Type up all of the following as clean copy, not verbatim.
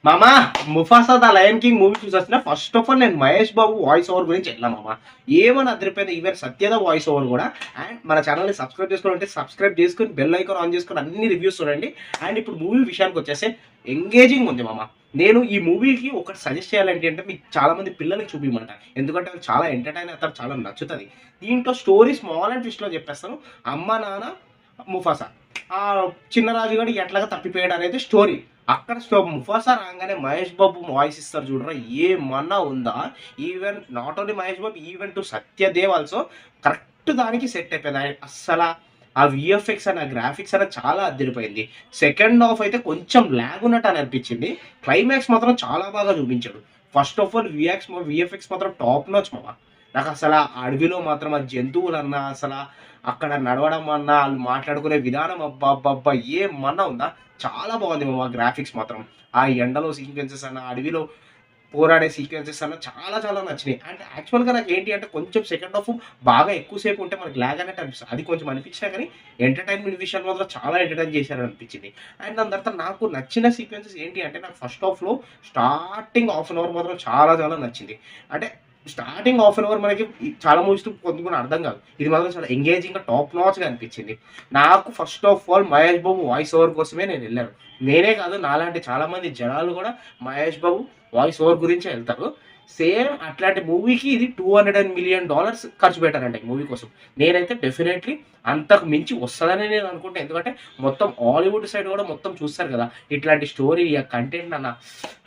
మామా Mufasa the lion king movie చూసొచ్చిన first of all నేను మహేష్ బాబు వాయిస్ ఓవర్ గురించి వెళ్ళా మామ. ఏమని అదిరిపోయింది ఈవెన్ సత్యద వాయిస్ ఓవర్ కూడా. అండ్ మన ఛానల్ని సబ్స్క్రైబ్ చేసుకోవాలంటే సబ్స్క్రైబ్ చేసుకుని బెల్ ఐకాన్ ఆన్ చేసుకుని అన్ని రివ్యూస్ చూడండి. అండ్ ఇప్పుడు మూవీ విషయానికి వచ్చేస్తే ఎంగేజింగ్ ఉంది మామ. నేను ఈ మూవీకి ఒకటి సజెస్ట్ చేయాలంటే అంటే మీకు చాలా మంది పిల్లలకి చూపించమంట, ఎందుకంటే అది చాలా ఎంటర్టైన్ అవుతారు, చాలా నచ్చుతుంది. దీంట్లో స్టోరీ స్మాల్ అండ్ ట్విస్ట్లో చెప్పేస్తాను. అమ్మ నాన్న ముఫాసా ఆ చిన్న రాజుగాడు ఎట్లాగా తప్పిపోయాడు అనేది స్టోరీ. అక్కడ ముఫాసా రాగానే మహేష్ బాబు వాయిస్ ఇస్తారు చూడరా, ఏమన్నా ఉందా. Even not only Mahesh Babu, even to Satyadev also correct దానికి సెట్ అయిపోయింది. అస్సలు ఆ విఎఫ్ఎక్స్ అన్న గ్రాఫిక్స్ అన్న చాలా అద్దరిపోయింది. సెకండ్ హాఫ్ అయితే కొంచెం ల్యాగ్ ఉన్నట్టు అని అనిపించింది. క్లైమాక్స్ మాత్రం చాలా బాగా చూపించాడు. ఫస్ట్ ఆఫ్ ఆల్ విఎఫ్ఎక్స్ మాత్రం టాప్ నోచ్ మామ. నాకు అసలు ఆ అడవిలో మాత్రం ఆ జంతువులన్నా, అసలు అక్కడ నడవడం అన్నా, వాళ్ళు మాట్లాడుకునే విధానం అబ్బా అబ్బా ఏమన్నా ఉందా, చాలా బాగుంది మా గ్రాఫిక్స్ మాత్రం. ఆ ఎండలో సీక్వెన్సెస్ అన్న, అడవిలో పోరాడే సీక్వెన్సెస్ అన్న చాలా చాలా నచ్చినాయి. అండ్ యాక్చువల్గా నాకు ఏంటి అంటే కొంచెం సెకండ్ హాఫ్ బాగా ఎక్కువసేపు ఉంటే మనకి లాగ్ అన్నట్టు అనిపిస్తుంది. అది కొంచెం అనిపించినా కానీ ఎంటర్టైన్మెంట్ విషయాలు మాత్రం చాలా ఎంటర్టైన్ చేశారని అనిపించింది. అండ్ దాని తర్వాత నాకు నచ్చిన సీక్వెన్సెస్ ఏంటి అంటే, నాకు ఫస్ట్ హాఫ్లో స్టార్టింగ్ హాఫ్ అన్ అవర్ మాత్రం చాలా చాలా నచ్చింది. అంటే స్టార్టింగ్ హాఫ్ అన్ అవర్ మనకి చాలా మూవీస్ కొంచెం అర్థం కాదు, ఇది మాత్రం చాలా ఎంగేజింగ్గా టాప్ నాచ్గా అనిపించింది. నాకు first of all Mahesh Babu voice over కోసమే నేను వెళ్ళాను. నేనే కాదు, నాలాంటి చాలా మంది జనాలు కూడా మహేష్ బాబు వాయిస్ ఓవర్ గురించే వెళ్తారు. సేమ్ అట్లాంటి మూవీకి ఇది $200 million ఖర్చు పెట్టారంట ఈ మూవీ కోసం. నేనైతే డెఫినెట్లీ అంతకు మించి వస్తుందని నేను అనుకుంటాను. ఎందుకంటే మొత్తం హాలీవుడ్ సైడ్ కూడా మొత్తం చూస్తారు కదా ఇట్లాంటి స్టోరీ, ఆ కంటెంట్ అన్న,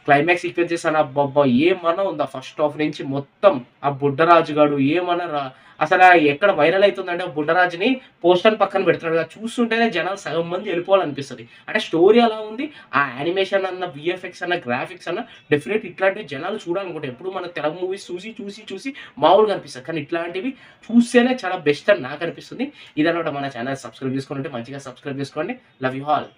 క్లైమాక్స్ సీక్వెన్సెస్ అన్న, అబ్బబ్బా ఏమన్నా ఉందా. ఫస్ట్ హాఫ్ నుంచి మొత్తం ఆ బుడ్డరాజు గాడు ఏమన్నా అసలు ఎక్కడ వైరల్ అవుతుందంటే బుడ్డరాజుని పోస్టర్ పక్కన పెడతాడు కదా, చూస్తుంటేనే జనాలు సగం మంది వెళ్ళిపోవాలనిపిస్తుంది. అంటే స్టోరీ అలా ఉంది, ఆ యానిమేషన్ అన్న, విఎఫ్ఎక్స్ అన్న, గ్రాఫిక్స్ అన్న డెఫినెట్ ఇట్లాంటివి జనాలు చూడాలనుకుంటే. ఎప్పుడు మన తెలుగు మూవీస్ చూసి చూసి చూసి మామూలుగా అనిపిస్తుంది, కానీ ఇట్లాంటివి చూస్తేనే చాలా బెస్ట్ అని నాకు అనిపిస్తుంది. ఇదనమాట మన ఛానల్ సబ్స్క్రైబ్ చేసుకుంటే మంచిగా సబ్స్క్రైబ్ చేసుకోండి. Love you all.